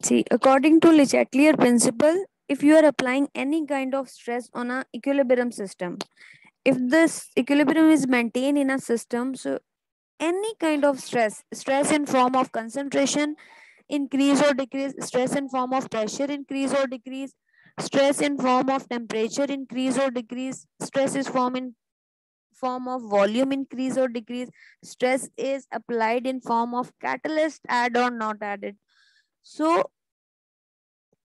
See, according to Le Chatelier principle, if you are applying any kind of stress on a equilibrium system, if this equilibrium is maintained in a system, so any kind of stress in form of concentration increase or decrease, stress in form of pressure increase or decrease, stress in form of temperature increase or decrease, stress is form of volume increase or decrease, stress is applied in form of catalyst add or not added. So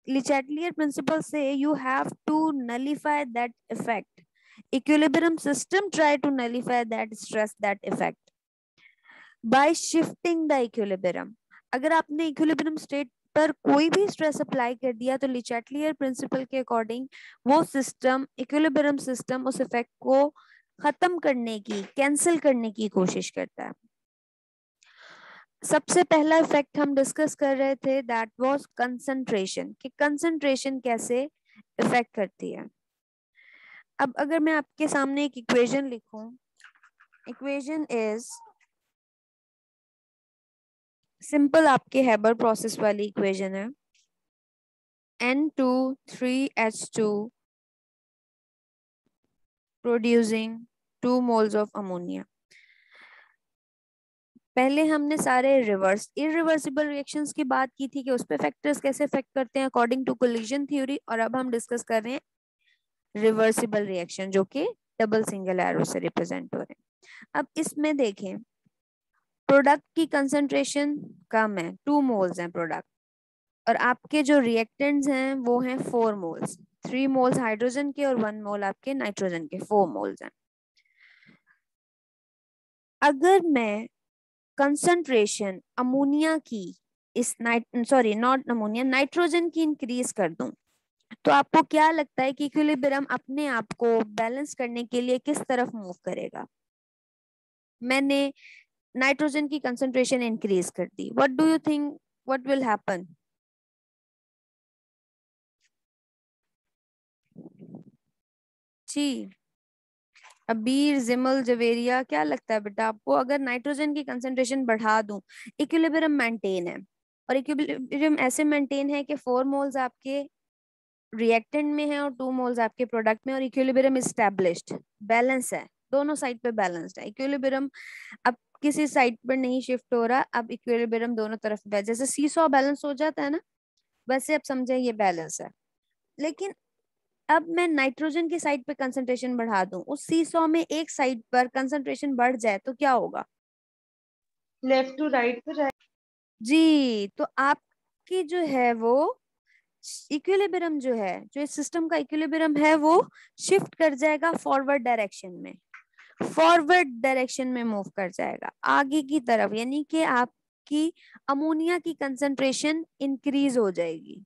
Le Chatelier principle say you have to nullify that effect. Equilibrium system try to nullify that stress, that effect by shifting the equilibrium. अगर आपने equilibrium state पर कोई भी stress apply कर दिया तो Le Chatelier principal के according वो सिस्टम, इक्विलिब्रियम सिस्टम उस इफेक्ट को खत्म करने की, कैंसिल करने की कोशिश करता है. सबसे पहला इफेक्ट हम डिस्कस कर रहे थे, दैट वाज कंसंट्रेशन, कि कंसंट्रेशन कैसे इफेक्ट करती है. अब अगर मैं आपके सामने एक इक्वेशन लिखूं, इक्वेशन इज सिंपल, आपके हैबर प्रोसेस वाली इक्वेशन है, N2 3H2 producing 2 moles of ammonia. पहले हमने सारे इरिवर्सिबल रिएक्शंस की बात की थी कि उस पे फैक्टर्स कैसे इफेक्ट करते हैं अकॉर्डिंग टू कोलिजन थ्योरी, और अब हम डिस्कस कर रहे हैं रिवर्सिबल रिएक्शन जो कि डबल सिंगल एरो से रिप्रेजेंट हो रहे हैं. अब इसमें देखें, प्रोडक्ट की कंसंट्रेशन कम है, 2 मोल्स हैं प्रोडक्ट, और आपके जो रिएक्टेंट्स हैं वो हैं 4 मोल्स, 3 मोल्स हाइड्रोजन के और 1 मोल आपके नाइट्रोजन के, 4 मोल्स हैं. अगर मैं कंसंट्रेशन अमोनिया की इस नॉट अमोनिया, नाइट्रोजन की इंक्रीज कर दूं, तो आपको क्या लगता है कि इक्विलिब्रियम अपने आप को बैलेंस करने के लिए किस तरफ मूव करेगा? मैंने नाइट्रोजन की कंसंट्रेशन इंक्रीज कर दी, what do you think what will happen? जी, अबीर, जिमल, जवेरिया, क्या लगता है बेटा आपको? अगर नाइट्रोजन की कंसंट्रेशन बढ़ा दूं, इक्विलिब्रियम मेंटेन है, और इक्विलिब्रियम ऐसे मेंटेन है कि 4 मोल्स आपके रिएक्टेंट में है और 2 मोल्स आपके प्रोडक्ट में, और इक्विलिब्रियम एस्टैब्लिश्ड, बैलेंस है, दोनों साइड पे बैलेंस्ड है. इक्विलिब्रियम अब किसी साइड पर नहीं शिफ्ट हो रहा, अब इक्विलिब्रियम दोनों तरफ जैसे सीसॉ बैलेंस हो जाता है ना, वैसे अब समझे ये बैलेंस है. लेकिन अब मैं नाइट्रोजन की साइड पे कंसंट्रेशन बढ़ा दूं, उस सीसॉ में एक साइड पर कंसंट्रेशन बढ़ जाए तो क्या होगा? लेफ्ट टू राइट पे जाए. जी, तो आपकी जो है वो इक्विलिब्रियम जो है, जो इस सिस्टम का इक्विलिब्रियम है, वो शिफ्ट कर जाएगा फॉरवर्ड डायरेक्शन में, फॉरवर्ड डायरेक्शन में मूव कर जाएगा आगे की तरफ, यानी कि आपकी अमोनिया की कंसंट्रेशन इंक्रीज हो जाएगी.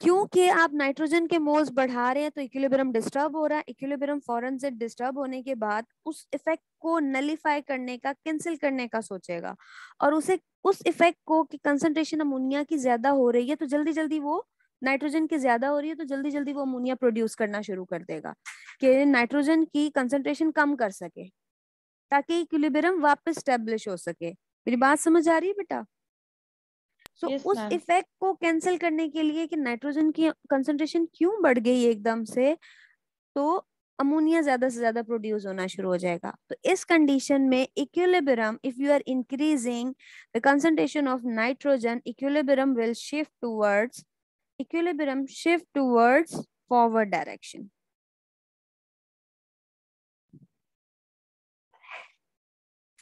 क्योंकि आप नाइट्रोजन के मोल्स बढ़ा रहे हैं तो इक्विलिब्रियम डिस्टर्ब हो रहा है. इक्विलिब्रियम फौरन से डिस्टर्ब होने के बाद उस इफेक्ट को नलिफाई करने का, कैंसिल करने का सोचेगा, और उसे उस इफेक्ट को कि कंसंट्रेशन अमोनिया की ज्यादा हो रही है तो जल्दी जल्दी वो, नाइट्रोजन की ज्यादा हो रही है तो जल्दी जल्दी वो अमोनिया प्रोड्यूस करना शुरू कर देगा कि नाइट्रोजन की कंसंट्रेशन कम कर सके, ताकि इक्विलिब्रियम वापस स्टेब्लिश हो सके. मेरी बात समझ आ रही है बेटा? सो यस उस मैम. इफेक्ट को कैंसिल करने के लिए कि नाइट्रोजन की कंसंट्रेशन क्यों बढ़ गई एकदम से, तो अमोनिया ज्यादा से ज्यादा प्रोड्यूस होना शुरू हो जाएगा. तो इस कंडीशन में equilibrium, if you are increasing the concentration of nitrogen, equilibrium shift towards forward direction,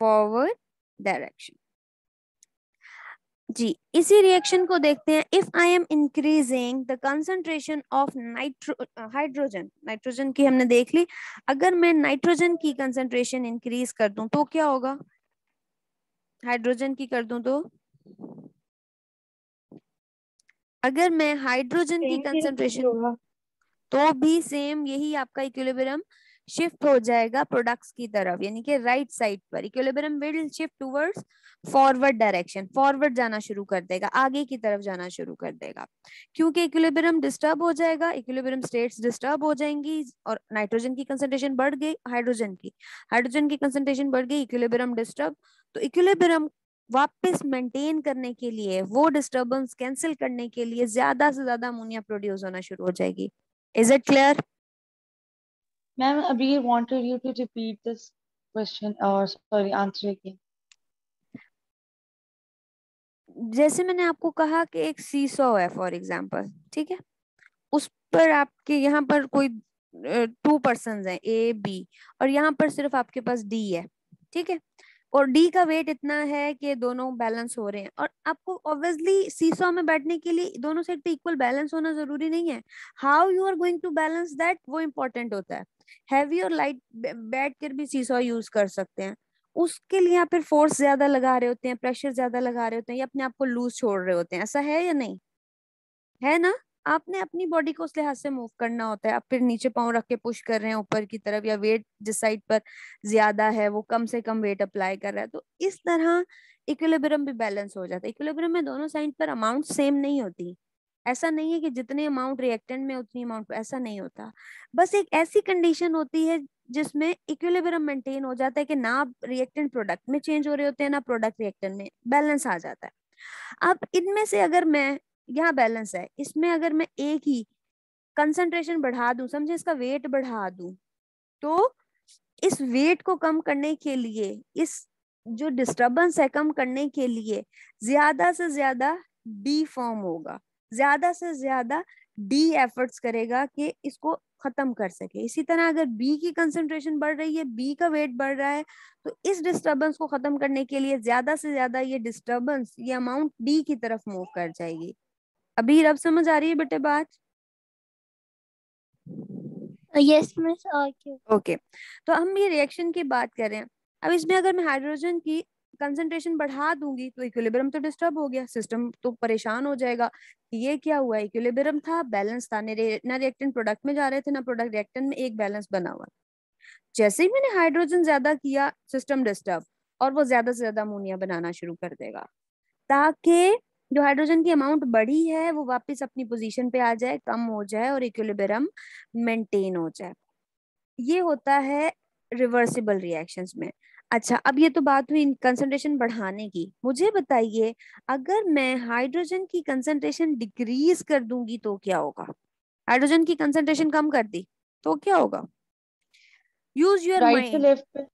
forward direction. जी, इसी रिएक्शन को देखते हैं. If I am increasing the concentration of hydrogen, nitrogen की हमने देख ली, अगर मैं नाइट्रोजन की कंसंट्रेशन इंक्रीज कर दूं तो क्या होगा? हाइड्रोजन की कर दूं तो, अगर मैं हाइड्रोजन की कंसंट्रेशन, तो भी सेम यही आपका इक्विलिब्रियम शिफ्ट हो जाएगा प्रोडक्ट्स की तरफ, यानी कि राइट साइड पर equilibrium will shift towards forward direction, forward जाना शुरू कर देगा, आगे की तरफ जाना शुरू कर देगा. क्योंकि इक्विलिब्रियम डिस्टर्ब हो जाएगा, इक्विलिब्रियम स्टेट्स डिस्टर्ब हो जाएंगी, और नाइट्रोजन की कंसंट्रेशन बढ़ गई, हाइड्रोजन की कंसंट्रेशन बढ़ गई, इक्विलिब्रियम डिस्टर्ब. तो इक्विलिब्रियम वापस मेंटेन करने के लिए, वो डिस्टरबेंस कैंसिल करने के लिए ज्यादा से ज्यादा अमोनिया प्रोड्यूस होना शुरू हो जाएगी। Is it clear? Ma'am, we wanted you to repeat this question or sorry, answer again. जैसे मैंने आपको कहा कि एक सीसॉ है फॉर एग्जांपल, ठीक है, उस पर आपके यहाँ पर कोई 2 पर्सन है ए बी, और यहाँ पर सिर्फ आपके पास डी है, ठीक है, और डी का वेट इतना है कि दोनों बैलेंस हो रहे हैं, और आपको ऑब्वियसली सीसॉ में बैठने के लिए दोनों साइड पे इक्वल बैलेंस होना जरूरी नहीं है। How you are going to balance that, वो इम्पोर्टेंट होता है। हैवी और लाइट बैठ कर भी सीसॉ यूज कर सकते हैं, उसके लिए आप फिर फोर्स ज्यादा लगा रहे होते हैं, प्रेशर ज्यादा लगा रहे होते हैं, या अपने आप को लूज छोड़ रहे होते हैं, ऐसा है या नहीं है ना? आपने अपनी बॉडी को उस लिहाज से मूव करना होता है, आप फिर नीचे पाँव रख के पुश कर रहे हैं ऊपर की तरफ, या वेट जिस साइड पर ज्यादा है वो कम से कम वेट अप्लाई कर रहा है, तो इस तरह इक्विलिब्रियम भी बैलेंस हो जाता है। इक्विलिब्रियम में दोनों साइड पर अमाउंट सेम नहीं होती, ऐसा नहीं है कि जितने अमाउंट रिएक्टेंट में उतनी अमाउंट, ऐसा नहीं होता। बस एक ऐसी कंडीशन होती है जिसमें इक्विलिब्रियम मेंटेन हो जाता है कि ना रिएक्टेंट प्रोडक्ट में चेंज हो रहे होते हैं ना प्रोडक्ट रिएक्टेंट में, बैलेंस आ जाता है। अब इनमें से अगर मैं, यहाँ बैलेंस है, इसमें अगर मैं एक ही कंसंट्रेशन बढ़ा दूं, समझे, इसका वेट बढ़ा दूं, तो इस वेट को कम करने के लिए, इस जो डिस्टरबेंस है कम करने के लिए ज्यादा से ज्यादा डी फॉर्म होगा, ज्यादा से ज्यादा डी एफर्ट्स करेगा कि इसको खत्म कर सके। इसी तरह अगर बी की कंसंट्रेशन बढ़ रही है, बी का वेट बढ़ रहा है, तो इस डिस्टरबेंस को खत्म करने के लिए ज्यादा से ज्यादा ये डिस्टरबेंस, ये अमाउंट डी की तरफ मूव कर जाएगी। अभी अब समझ आ रही है बेटे बात? Yes miss. ओके। ओके, तो हम ये रिएक्शन की बात कर रहे हैं। अब इसमें अगर मैं हाइड्रोजन की कंसंट्रेशन बढ़ा दूंगी तो इक्विलिब्रियम तो डिस्टर्ब हो गया, सिस्टम तो परेशान हो जाएगा कि ये क्या हुआ, इक्विलिब्रियम था, बैलेंस था, ना रिएक्टेंट प्रोडक्ट में जा रहे थे ना प्रोडक्ट रिएक्टेंट में, एक बैलेंस बना हुआ। जैसे ही मैंने हाइड्रोजन ज्यादा किया, सिस्टम डिस्टर्ब, और वो ज्यादा से ज्यादा अमोनिया बनाना शुरू कर देगा, ताकि जो हाइड्रोजन की अमाउंट बढ़ी है वो वापस अपनी पोजीशन पे आ जाए, कम हो जाए और इक्विलिब्रियम मेंटेन हो जाए। ये होता है रिवर्सिबल रिएक्शंस में। अच्छा, अब ये तो बात हुई कंसंट्रेशन बढ़ाने की, मुझे बताइए अगर मैं हाइड्रोजन की कंसंट्रेशन डिक्रीज कर दूंगी तो क्या होगा? हाइड्रोजन की कंसंट्रेशन कम कर दी तो क्या होगा? Use your Right to mind. left पे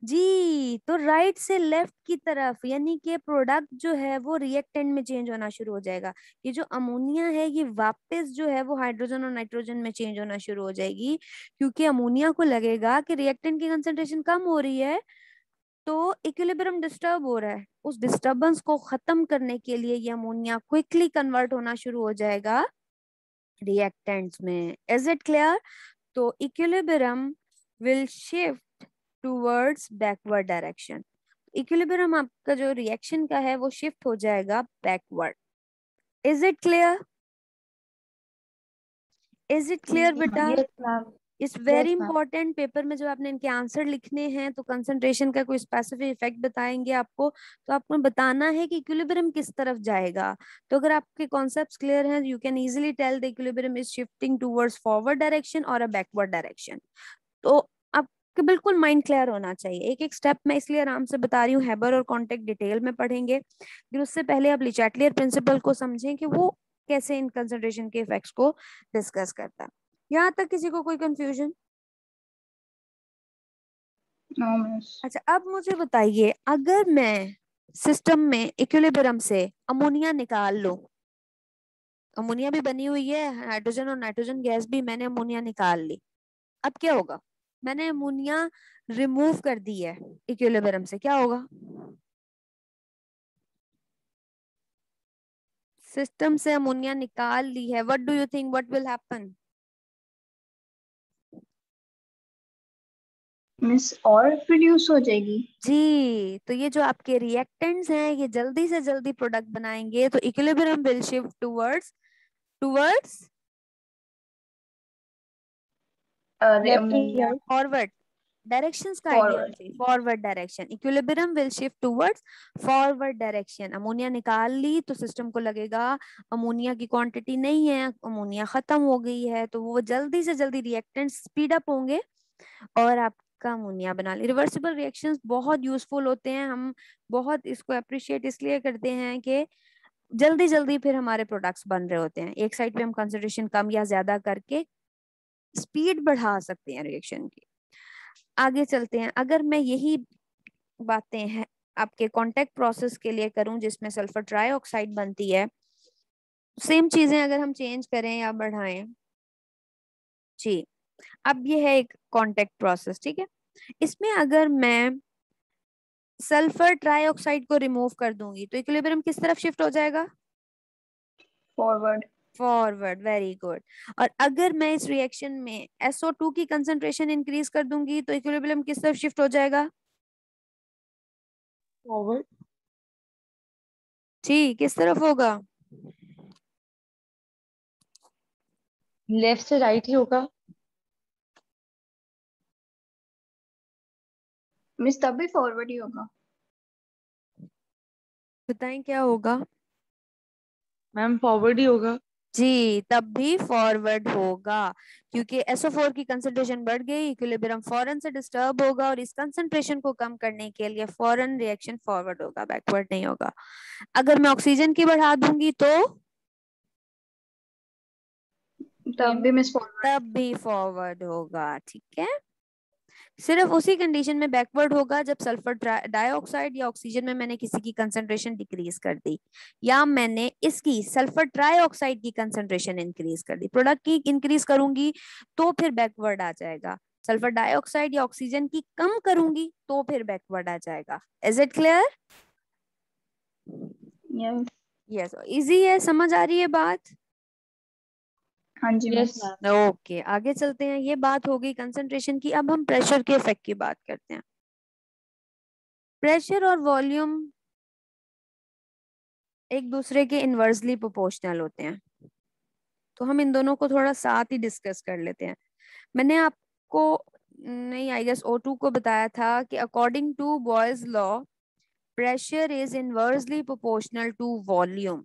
जी, तो राइट से लेफ्ट की तरफ, यानी कि प्रोडक्ट जो है वो रिएक्टेंट में चेंज होना शुरू हो जाएगा। ये जो अमोनिया है ये वापस जो है वो हाइड्रोजन और नाइट्रोजन में चेंज होना शुरू हो जाएगी, क्योंकि अमोनिया को लगेगा कि रिएक्टेंट की कंसंट्रेशन कम हो रही है, तो इक्विलिब्रियम डिस्टर्ब हो रहा है। उस डिस्टर्बेंस को खत्म करने के लिए ये अमोनिया क्विकली कन्वर्ट होना शुरू हो जाएगा रिएक्टेंट्स में। Is it clear? तो equilibrium will shift towards backward direction. Equilibrium आपका जो रिएक्शन का है वो शिफ्ट हो जाएगा backward. Is it clear? Is it clear बेटा? yes ma'am it's yes very ma'am important. Paper में जब आपने इनके आंसर लिखने हैं तो कंसंट्रेशन का कोई स्पेसिफिक इफेक्ट बताएंगे आपको, तो आपको बताना है कि इक्विलिब्रियम किस तरफ जाएगा। तो अगर आपके कॉन्सेप्ट्स क्लियर हैं, you can easily tell the equilibrium is shifting towards forward direction और अ बैकवर्ड डायरेक्शन। तो आपके बिल्कुल माइंड क्लियर होना चाहिए। एक एक स्टेप मैं इसलिए आराम से बता रही हूँ, हैबर और कॉन्टेक्ट डिटेल में पढ़ेंगे, फिर उससे पहले आप ले चैटलियर प्रिंसिपल को समझें कि वो कैसे इन कंसंट्रेशन के इफेक्ट्स को डिस्कस करता है। यहाँ तक किसी को कोई कंफ्यूजन? no miss अच्छा, अब मुझे बताइए अगर मैं सिस्टम में इक्विलिब्रियम से अमोनिया निकाल लूं, अमोनिया भी बनी हुई है, हाइड्रोजन और नाइट्रोजन गैस भी, मैंने अमोनिया निकाल ली, अब क्या होगा? मैंने अमोनिया रिमूव कर दी है इक्विलिब्रियम से, क्या होगा? सिस्टम से अमोनिया निकाल ली है, what do you think what will happen? Miss और प्रोड्यूस हो जाएगी। जी, तो ये जो आपके रिएक्टेंट्स हैं ये जल्दी से जल्दी प्रोडक्ट बनाएंगे, तो equilibrium will shift towards towards left to ammonia right forward directions का आइडिया फॉरवर्ड। चाहिए। Forward direction, equilibrium will shift towards forward direction. Ammonia निकाल ली तो सिस्टम को लगेगा अमोनिया की क्वांटिटी नहीं है, अमोनिया खत्म हो गई है, तो वो जल्दी से जल्दी रिएक्टेंट स्पीड अप होंगे और आप का अमोनिया बना ले। रिवर्सिबल रिएक्शंस बहुत यूजफुल होते हैं, हम बहुत इसको अप्रिशिएट इसलिए करते हैं कि जल्दी जल्दी फिर हमारे प्रोडक्ट्स बन रहे होते हैं। एक साइड पे हम कंसंट्रेशन कम या ज्यादा करके स्पीड बढ़ा सकते हैं रिएक्शन की। आगे चलते हैं। अगर मैं यही बातें हैं आपके कांटेक्ट प्रोसेस के लिए करूं जिसमें सल्फर ट्राइऑक्साइड बनती है, सेम चीजें अगर हम चेंज करें या बढ़ाएं जी। अब ये है एक कांटेक्ट प्रोसेस, ठीक है। इसमें अगर मैं सल्फर ट्राइऑक्साइड को रिमूव कर दूंगी तो इक्विलिब्रियम किस तरफ शिफ्ट हो जाएगा? फॉरवर्ड। Forward, very good. और अगर मैं इस रिएक्शन में SO2 की कंसंट्रेशन इंक्रीज कर दूंगी तो इक्विलिब्रियम किस तरफ शिफ्ट हो जाएगा? फॉरवर्ड। जी, किस तरफ होगा? लेफ्ट से राइट ही होगा। मिस तब भी फॉरवर्ड ही होगा। बताएं क्या होगा? मैम फॉरवर्ड ही होगा। जी, तब भी फॉरवर्ड होगा, क्योंकि SO4 की कंसंट्रेशन बढ़ गई, इक्विलिब्रियम फौरन से डिस्टर्ब होगा और इस कंसंट्रेशन को कम करने के लिए फौरन रिएक्शन फॉरवर्ड होगा, बैकवर्ड नहीं होगा। अगर मैं ऑक्सीजन की बढ़ा दूंगी तो तब भी मिस फॉरवर्ड। तब भी फॉरवर्ड होगा, ठीक है। सिर्फ उसी कंडीशन में बैकवर्ड होगा जब सल्फर डाइऑक्साइड या ऑक्सीजन में मैंने किसी की कंसंट्रेशन डिक्रीज कर दी, या मैंने इसकी सल्फर ट्राइऑक्साइड की कंसंट्रेशन इंक्रीज कर दी। प्रोडक्ट की इंक्रीज करूंगी तो फिर बैकवर्ड आ जाएगा, सल्फर डाइऑक्साइड या ऑक्सीजन की कम करूंगी तो फिर बैकवर्ड आ जाएगा। Is it clear? Yes. Yes, easy है, समझ आ रही है बात? हाँ जी यस मिस। मैम। ओके, आगे चलते हैं। ये बात हो गई कंसंट्रेशन की। अब हम प्रेशर के इफेक्ट की बात करते हैं। प्रेशर और वॉल्यूम एक दूसरे के इनवर्सली प्रोपोर्शनल होते हैं, तो हम इन दोनों को थोड़ा साथ ही डिस्कस कर लेते हैं। मैंने आपको नहीं, आई गेस O2 को बताया था कि according to Boyle's law pressure is inversely proportional to volume.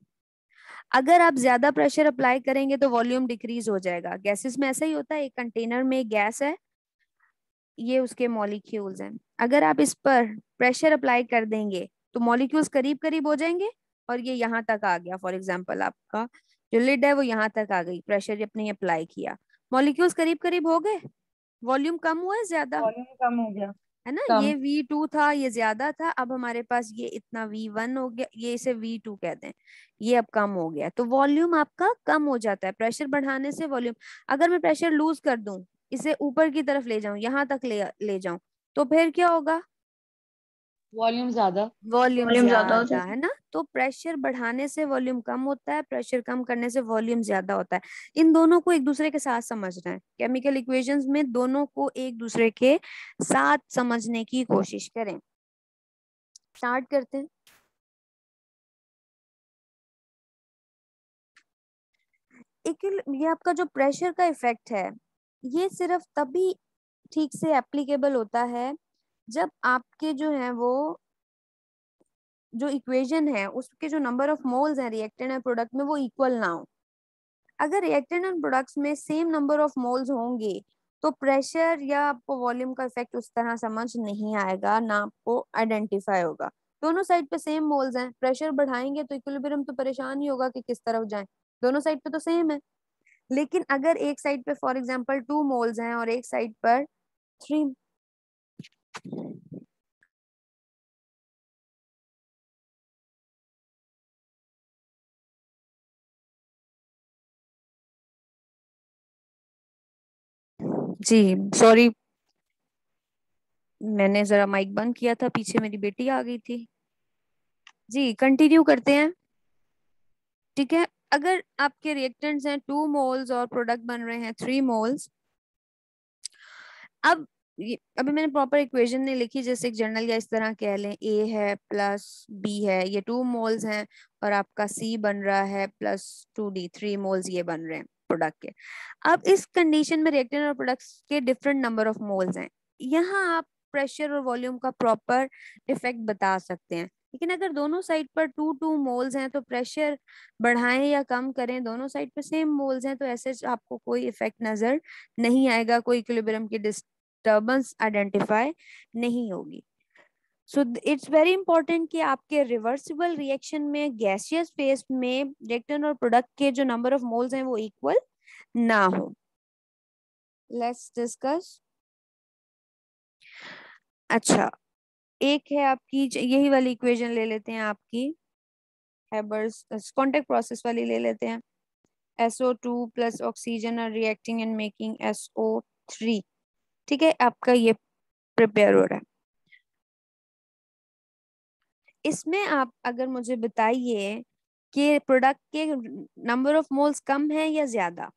अगर आप ज्यादा प्रेशर अप्लाई करेंगे तो वॉल्यूम डिक्रीज हो जाएगा। गैसेस में ऐसा ही होता है, एक कंटेनर में एक गैस है, ये उसके मॉलिक्यूल्स हैं। अगर आप इस पर प्रेशर अप्लाई कर देंगे तो मॉलिक्यूल्स करीब करीब हो जाएंगे और ये यहाँ तक आ गया। फॉर एग्जांपल आपका जो लिड है वो यहाँ तक आ गई, प्रेशर अपने अप्लाई किया, मॉलिक्यूल्स करीब करीब हो गए, वॉल्यूम कम हुआ है ज्यादा, वॉल्यूम कम हो गया। है ना। कम। ये V2 था, ये ज्यादा था, अब हमारे पास ये इतना V1 हो गया, ये इसे V2 कहते हैं, ये अब कम हो गया, तो वॉल्यूम आपका कम हो जाता है। प्रेशर बढ़ाने से वॉल्यूम, अगर मैं प्रेशर लूज कर दूं, इसे ऊपर की तरफ ले जाऊं, यहाँ तक ले जाऊं, तो फिर क्या होगा? वॉल्यूम ज्यादा। वॉल्यूम वॉल्यूम ज्यादा हो ज्यादा, जाएगा। है ना। तो प्रेशर बढ़ाने से वॉल्यूम कम होता है, प्रेशर कम करने से वॉल्यूम ज्यादा होता है। इन दोनों को एक दूसरे के साथ समझना है। केमिकल इक्वेशंस में दोनों को एक दूसरे के साथ समझने की कोशिश करें। स्टार्ट करते हैं। ये आपका जो प्रेशर का इफेक्ट है, ये सिर्फ तभी ठीक से एप्लीकेबल होता है जब आपके जो है वो जो इक्वेशन है उसके जो नंबर ऑफ मोल्स हैं रिएक्टेंट एंड प्रोडक्ट में वो इक्वल ना हो। अगर रिएक्टेंट एंड प्रोडक्ट्स में सेम नंबर ऑफ मोल्स होंगे तो प्रेशर या आपको वॉल्यूम का इफेक्ट उस तरह समझ नहीं आएगा, ना आपको आइडेंटिफाई होगा। दोनों साइड पे सेम मोल्स हैं, प्रेशर बढ़ाएंगे तो इक्विलिब्रियम तो परेशान ही होगा कि किस तरफ जाए, दोनों साइड पे तो सेम है। लेकिन अगर एक साइड पे फॉर एग्जांपल 2 मोल्स हैं और एक साइड पर 3, जी सॉरी, मैंने जरा माइक बंद किया था, पीछे मेरी बेटी आ गई थी। जी कंटिन्यू करते हैं, ठीक है। अगर आपके रिएक्टेंट्स हैं 2 मोल्स और प्रोडक्ट बन रहे हैं 3 मोल्स, अब अभी मैंने प्रॉपर इक्वेशन नहीं लिखी, जैसे एक जनरल या इस तरह कह लें, A है प्लस B है, ये 2 मोल्स हैं, और आपका C बन रहा है प्लस 2D, 3 मोल्स ये बन रहे हैं प्रोडक्ट के। अब इस कंडीशन में रिएक्टेंट और प्रोडक्ट्स के डिफरेंट नंबर ऑफ मोल्स हैं, यहाँ आप प्रेशर और वॉल्यूम का प्रॉपर इफेक्ट बता सकते हैं। लेकिन अगर दोनों साइड पर 2 मोल्स हैं तो प्रेशर बढ़ाएं या कम करें, दोनों साइड पे सेम मोल्स हैं, तो ऐसे आपको कोई इफेक्ट नजर नहीं आएगा, कोई इक्विलिब्रियम की डिस्टर्बेंस आइडेंटिफाई नहीं होगी। सो इट्स वेरी इंपॉर्टेंट कि आपके रिवर्सिबल रिएक्शन में गैसियस फेज में रिएक्टेंट और प्रोडक्ट के जो नंबर ऑफ मोल्स हैं वो इक्वल ना हो। Let's discuss. अच्छा, एक है आपकी यही वाली इक्वेशन ले लेते हैं, आपकी हैबर्स कॉन्टेक्ट प्रोसेस वाली ले लेते हैं। SO2 plus oxygen are reacting and making SO3। ठीक है, आपका ये प्रिपेयर हो रहा है। इसमें आप अगर मुझे बताइए कि प्रोडक्ट के नंबर ऑफ मोल्स कम है या ज्यादा।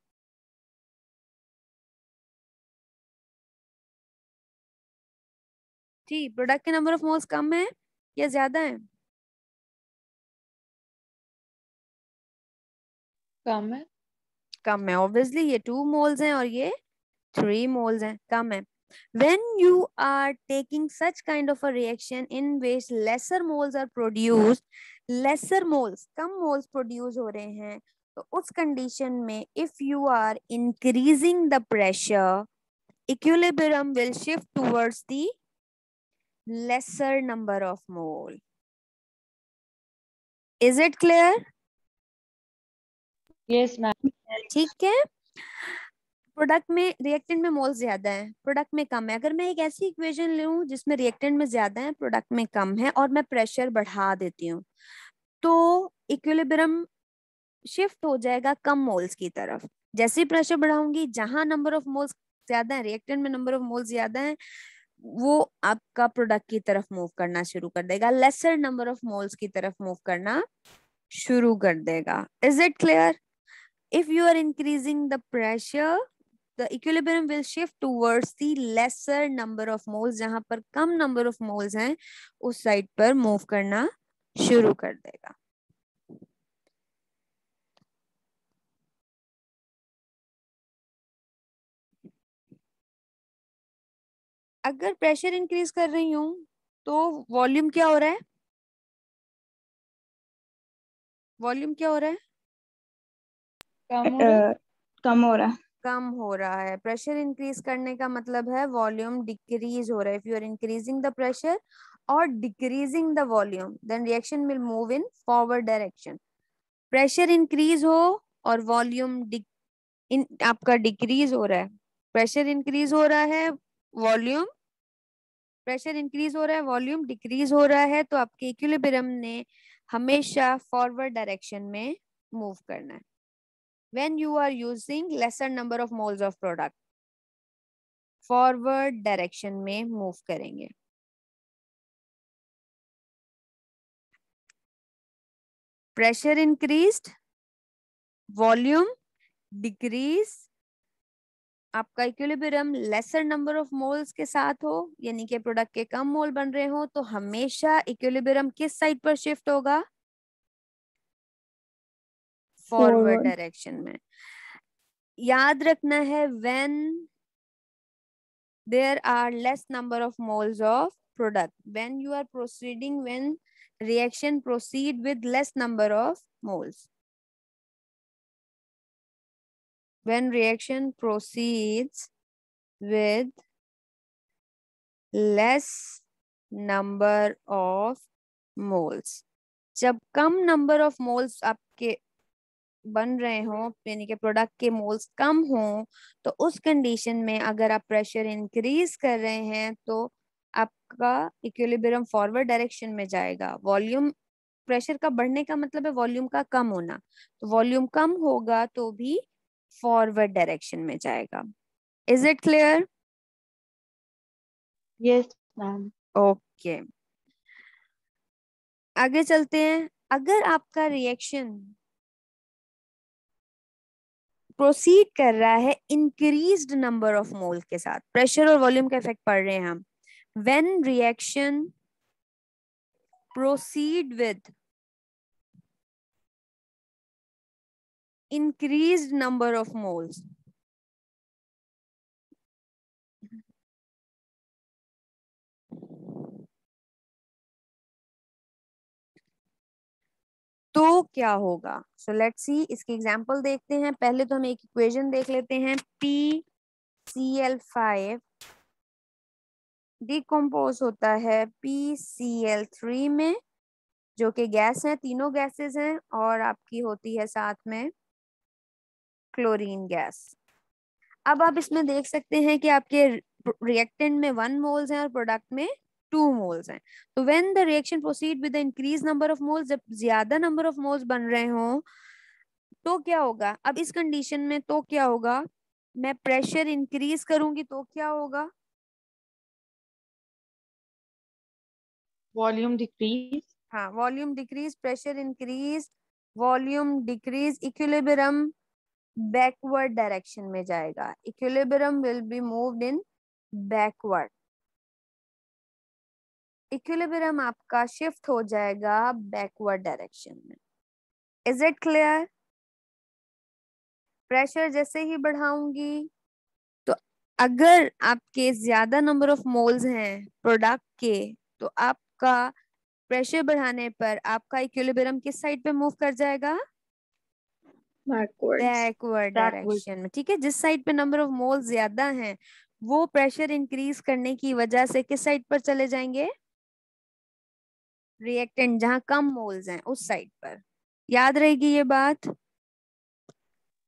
ठीक, प्रोडक्ट के नंबर ऑफ मोल्स कम है या ज्यादा है? कम है। कम है, ऑब्वियसली ये 2 मोल्स हैं और ये 3 moles हैं, कम है। When you are taking such kind of a reaction in which lesser moles are produced, lesser moles, come moles produce हो रहे हैं, तो उस condition में if you are increasing the pressure, equilibrium will shift towards the lesser number of mole. Is it clear? Yes ma'am. ठीक है। Product में reactant में मोल्स ज्यादा है, प्रोडक्ट में कम है। अगर मैं एक ऐसी इक्वेशन लूं जिसमें रिएक्टेंट में ज्यादा है, प्रोडक्ट में कम है, और मैं प्रेशर बढ़ा देती हूँ, तो इक्विलिब्रियम शिफ्ट हो जाएगा कम मोल्स की तरफ। जैसे ही प्रेशर बढ़ाऊंगी, जहां नंबर ऑफ मोल्स ज्यादा है, रिएक्टेंट में नंबर ऑफ मोल्स ज्यादा है, वो आपका प्रोडक्ट की तरफ मूव करना शुरू कर देगा, लेसर नंबर ऑफ मोल्स की तरफ मूव करना शुरू कर देगा। Is it clear? If you are increasing the pressure, the equilibrium will shift towards the lesser number of moles, जहां पर कम number of moles हैं उस साइड पर मूव करना शुरू कर देगा। अगर प्रेशर इंक्रीज कर रही हूं तो वॉल्यूम क्या हो रहा है? वॉल्यूम क्या हो रहा है? कम हो रहा है। कम हो रहा है। कम हो रहा है। प्रेशर इंक्रीज करने का मतलब है वॉल्यूम डिक्रीज हो रहा है। If you are increasing the pressure और decreasing the volume, then reaction will move in forward direction. Pressure increase हो और वॉल्यूम आपका डिक्रीज हो रहा है। प्रेशर इंक्रीज हो रहा है, वॉल्यूम, प्रेशर इंक्रीज हो रहा है, वॉल्यूम डिक्रीज हो रहा है, तो आपके इक्विलिब्रियम ने हमेशा फॉरवर्ड डायरेक्शन में मूव करना है। When you are using lesser number of moles of product, forward direction में मूव करेंगे। प्रेशर इंक्रीज्ड, वॉल्यूम डिक्रीज, आपका equilibrium lesser number of moles के साथ हो, यानी कि प्रोडक्ट के कम मोल बन रहे हो, तो हमेशा इक्विलिब्रियम किस साइड पर शिफ्ट होगा? फॉरवर्ड डायरेक्शन में। याद रखना है, when there are less number of moles of product, when you are proceeding, when reaction proceed with less number of moles, when reaction proceeds with less number of moles, जब कम number of moles आपके बन रहे हो, यानी कि product के moles कम हो, तो उस कंडीशन में अगर आप प्रेशर इंक्रीज कर रहे हैं तो आपका इक्विलिब्रियम फॉरवर्ड डायरेक्शन में जाएगा। वॉल्यूम, प्रेशर का बढ़ने का मतलब है वॉल्यूम का कम होना, तो वॉल्यूम कम होगा तो भी फॉरवर्ड डायरेक्शन में जाएगा। Is it clear? Yes ma'am. Okay, आगे चलते हैं। अगर आपका रिएक्शन प्रोसीड कर रहा है इंक्रीज्ड नंबर ऑफ मोल के साथ, प्रेशर और वॉल्यूम का इफेक्ट पढ़ रहे हैं हम, when reaction proceed with increased number of moles, तो क्या होगा? सो लेट्स सी, इसकी एग्जांपल देखते हैं। पहले तो हम एक इक्वेशन देख लेते हैं, PCl5 डिकम्पोज होता है PCl3 में, जो कि गैस है, तीनों गैसेस हैं, और आपकी होती है साथ में क्लोरीन गैस। अब आप इसमें देख सकते हैं कि आपके रिएक्टेंट में 1 मोल्स हैं और प्रोडक्ट में 2 मोल्स हैं। तो when the reaction proceed with the increase number of moles, जब ज्यादा नंबर ऑफ मोल्स बन रहे हों तो क्या होगा? अब इस कंडीशन में तो क्या होगा? मैं प्रेशर इंक्रीज करूंगी तो क्या होगा? Volume decrease. हाँ, volume decrease, pressure increase, volume decrease, equilibrium backward direction में जाएगा। Equilibrium will be moved in backward. Equilibrium आपका शिफ्ट हो जाएगा बैकवर्ड डायरेक्शन में। Is it clear? प्रेशर जैसे ही बढ़ाऊंगी तो अगर आपके ज्यादा नंबर ऑफ मोल्स हैं प्रोडक्ट के, तो आपका प्रेशर बढ़ाने पर आपका इक्विलिब्रियम किस साइड पे मूव कर जाएगा? backwards. Backward backward. डायरेक्शन में। ठीक है, जिस साइड पे नंबर ऑफ मोल्स ज्यादा हैं वो प्रेशर इंक्रीज करने की वजह से किस साइड पर चले जाएंगे? रिएक्टेंट जहां कम मोल्स हैं उस साइड पर। याद रहेगी ये बात?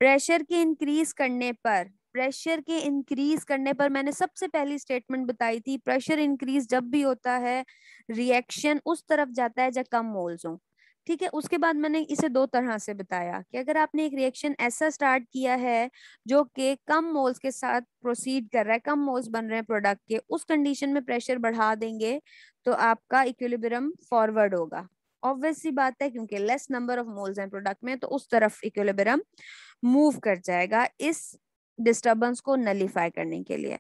प्रेशर के इंक्रीज करने पर, प्रेशर के इंक्रीज करने पर मैंने सबसे पहली स्टेटमेंट बताई थी, प्रेशर इंक्रीज जब भी होता है रिएक्शन उस तरफ जाता है जब कम मोल्स हो। ठीक है, उसके बाद मैंने इसे 2 तरह से बताया कि अगर आपने एक रिएक्शन ऐसा स्टार्ट किया है जो कि कम मोल्स के साथ प्रोसीड कर रहा है, कम मोल्स बन रहे हैं प्रोडक्ट के, उस कंडीशन में प्रेशर बढ़ा देंगे तो आपका इक्विलिब्रियम फॉरवर्ड होगा। ऑब्वियस सी बात है, क्योंकि लेस नंबर ऑफ मोल्स हैं प्रोडक्ट में, तो उस तरफ इक्विलिब्रियम मूव कर जाएगा इस डिस्टरबेंस को नलीफाई करने के लिए।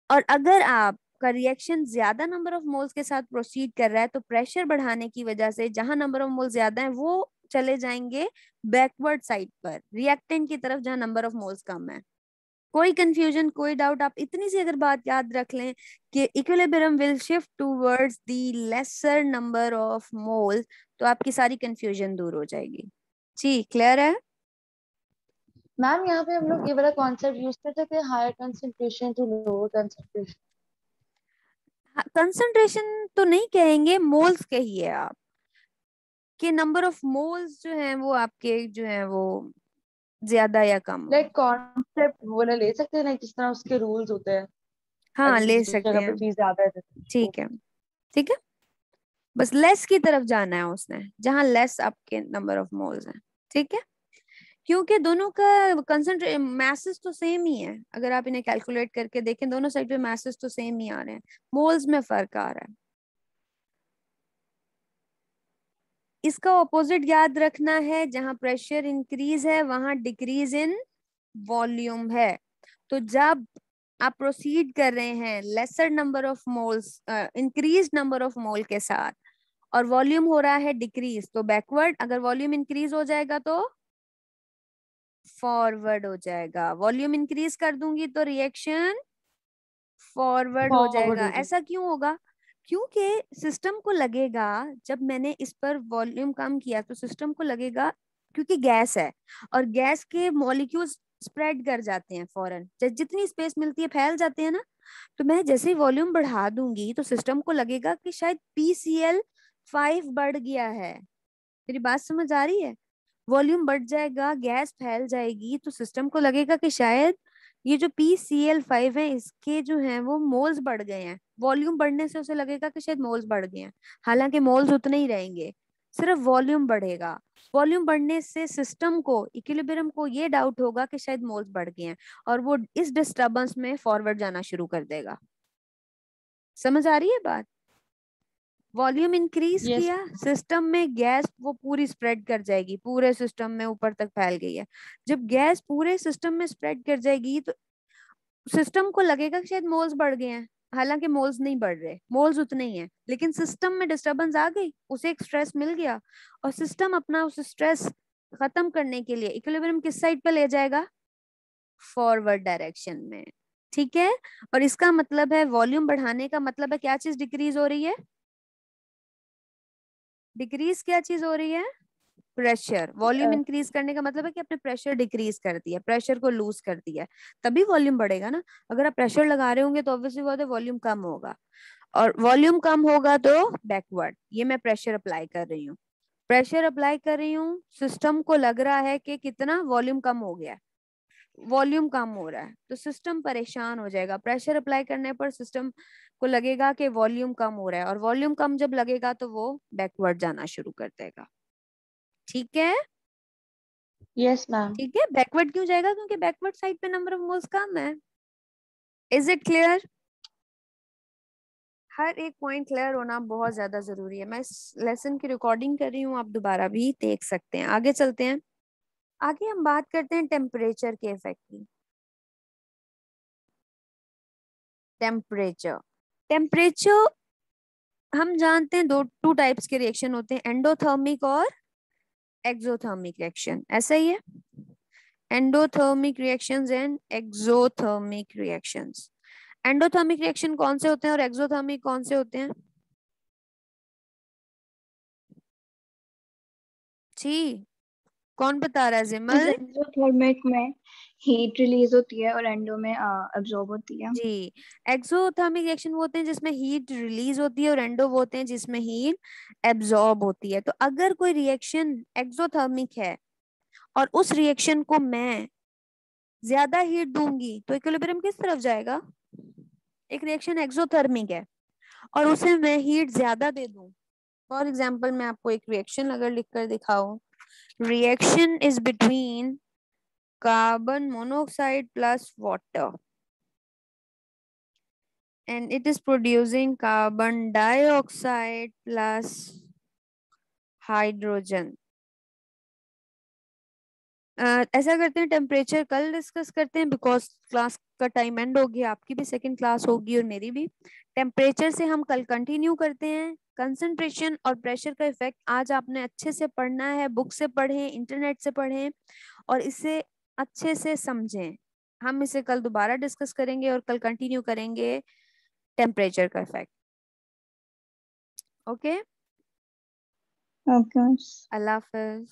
और अगर आपका रिएक्शन ज्यादा नंबर ऑफ मोल्स के साथ प्रोसीड कर रहा है तो प्रेशर बढ़ाने की वजह से जहां नंबर ऑफ मोल्स ज्यादा है वो चले जाएंगे बैकवर्ड साइड पर, रिएक्टेंट की तरफ जहां नंबर ऑफ मोल्स कम है। कोई कंफ्यूजन, कोई डाउट? आप इतनी सी अगर बात याद रख लें कि equilibrium will shift towards the lesser number of moles, तो आपकी सारी कंफ्यूजन दूर हो जाएगी। जी, क्लियर है? मैम यहाँ पे हम लोग ये वाला कॉन्सेप्ट यूज करते थे, higher concentration to lower concentration. Concentration तो नहीं कहेंगे, मोल्स कहिए आप, कि नंबर ऑफ मोल्स जो हैं वो आपके जो हैं वो ज्यादा या कम हो। लाइक कॉन्सेप्ट वो वाला ले सकते हैं ना, जिस तरह उसके रूल्स होते हैं। हाँ, अगर ले किसी सकते जगह पे हैं। चीज ज्यादा है तो ठीक है, ठीक है, बस लेस की तरफ जाना है उसने, जहां लेस आपके नंबर ऑफ मोल्स हैं। ठीक है, क्योंकि दोनों का कंसंट्रेट मैसेज तो सेम ही है। अगर आप इन्हें कैलकुलेट करके देखें दोनों साइड पे मैसेज तो सेम ही आ रहे हैं, मोल्स में फर्क आ रहा है। इसका ऑपोजिट याद रखना है, जहां प्रेशर इंक्रीज है वहां डिक्रीज इन वॉल्यूम है। तो जब आप प्रोसीड कर रहे हैं laser number of moles, increase number of mole के साथ, और वॉल्यूम हो रहा है डिक्रीज, तो बैकवर्ड। अगर वॉल्यूम इंक्रीज हो जाएगा तो फॉरवर्ड हो जाएगा। वॉल्यूम इंक्रीज कर दूंगी तो रिएक्शन फॉरवर्ड हो फॉरवर्ड जाएगा। हो जाए। ऐसा क्यों होगा? क्योंकि सिस्टम को लगेगा, जब मैंने इस पर वॉल्यूम कम किया तो सिस्टम को लगेगा, क्योंकि गैस है और गैस के मॉलिक्यूल्स स्प्रेड कर जाते हैं फौरन, जितनी स्पेस मिलती है फैल जाते हैं ना। तो मैं जैसे ही वॉल्यूम बढ़ा दूंगी तो सिस्टम को लगेगा कि शायद PCl5 बढ़ गया है। मेरी बात समझ आ रही है? वॉल्यूम बढ़ जाएगा, गैस फैल जाएगी, तो सिस्टम को लगेगा कि शायद ये जो PCl5 है इसके जो हैं वो मोल्स बढ़ गए हैं। वॉल्यूम बढ़ने से उसे लगेगा कि शायद मोल्स बढ़ गए हैं, हालांकि मोल्स उतने ही रहेंगे, सिर्फ वॉल्यूम बढ़ेगा। वॉल्यूम बढ़ने से सिस्टम को, इक्विलिब्रियम को ये डाउट होगा कि शायद मोल्स बढ़ गए हैं, और वो इस डिस्टर्बेंस में फॉरवर्ड जाना शुरू कर देगा। समझ आ रही है बात? Volume increase yes. किया, सिस्टम में गैस वो पूरी स्प्रेड कर जाएगी, पूरे सिस्टम में ऊपर तक फैल गई है। जब गैस पूरे सिस्टम में स्प्रेड कर जाएगी तो सिस्टम को लगेगा कि शायद मोल्स बढ़ गए हैं, हालांकि मोल्स नहीं बढ़ रहे, मोल्स उतने ही हैं, लेकिन सिस्टम में डिस्टरबेंस आ गई, उसे एक स्ट्रेस मिल गया, और सिस्टम अपना उस स्ट्रेस खत्म करने के लिए इक्विलिब्रियम किस साइड पे ले जाएगा? फॉरवर्ड डायरेक्शन में। ठीक है, और इसका मतलब है वॉल्यूम बढ़ाने का मतलब है क्या चीज डिक्रीज हो रही है? डिक्रीज क्या चीज हो रही है? प्रेशर, वॉल्यूम इंक्रीज करने का मतलब है कि आपने प्रेशर डिक्रीज कर दिया, प्रेशर को लूज कर दिया, तभी वॉल्यूम बढ़ेगा ना। अगर आप प्रेशर लगा रहे होंगे तो ऑब्वियसली बात है वॉल्यूम कम होगा, और वॉल्यूम कम होगा तो बैकवर्ड। ये मैं प्रेशर अप्लाई कर रही हूँ, प्रेशर अप्लाई कर रही हूँ, सिस्टम को लग रहा है कि कितना वॉल्यूम कम हो गया, वॉल्यूम कम हो रहा है, तो सिस्टम परेशान हो जाएगा। प्रेशर अप्लाई करने पर सिस्टम को लगेगा कि वॉल्यूम कम हो रहा है, और वॉल्यूम कम जब लगेगा तो वो बैकवर्ड जाना शुरू कर देगा। ठीक है, यस मैम। ठीक है। बैकवर्ड क्यों जाएगा? क्योंकि बैकवर्ड साइड पे नंबर ऑफ मोल्स कम है। Is it clear? हर एक पॉइंट क्लियर होना बहुत ज्यादा जरूरी है। मैं इस लेसन की रिकॉर्डिंग कर रही हूँ, आप दोबारा भी देख सकते हैं। आगे चलते हैं, आगे हम बात करते हैं टेम्परेचर के इफेक्ट की। टेम्परेचर, टेम्परेचर हम जानते हैं टू टाइप्स के रिएक्शन होते हैं, एंडोथर्मिक और एक्सोथर्मिक रिएक्शन, ऐसा ही है। Endothermic reactions and exothermic reactions. Endothermic reaction कौन से होते हैं और एक्सोथर्मिक कौन से होते हैं? जी, कौन बता रहा है? जिमल। एक्सोथर्मिक में हीट रिलीज होती है और एंडो में अब्सॉर्ब होती है। जी, एक्सोथर्मिक रिएक्शन वो होते हैं जिसमें हीट रिलीज होती है, और एंडो वो होते हैं जिसमें हीट एब्जॉर्ब होती है। तो अगर कोई रिएक्शन एक्सोथर्मिक है और उस रिएक्शन को मैं ज्यादा हीट दूंगी तो इक्विलिब्रियम किस तरफ जाएगा? एक रिएक्शन एक्सोथर्मिक है और उसे मैं हीट ज्यादा दे दूं, फॉर एग्जाम्पल मैं आपको एक रिएक्शन अगर लिख कर दिखाऊं, reaction is between carbon monoxide plus water and it is producing carbon dioxide plus hydrogen. ऐसा करते हैं, टेम्परेचर कल डिस्कस करते हैं बिकॉज क्लास का टाइम एंड हो गया, आपकी भी सेकंड क्लास होगी और मेरी भी। टेम्परेचर से हम कल कंटिन्यू करते हैं। कंसंट्रेशन और प्रेशर का इफेक्ट आज आपने अच्छे से पढ़ना है, बुक से पढ़ें, इंटरनेट से पढ़ें और इसे अच्छे से समझें। हम इसे कल दोबारा डिस्कस करेंगे और कल कंटिन्यू करेंगे टेम्परेचर का इफेक्ट। Okay, okay. अल्लाह हाफिज।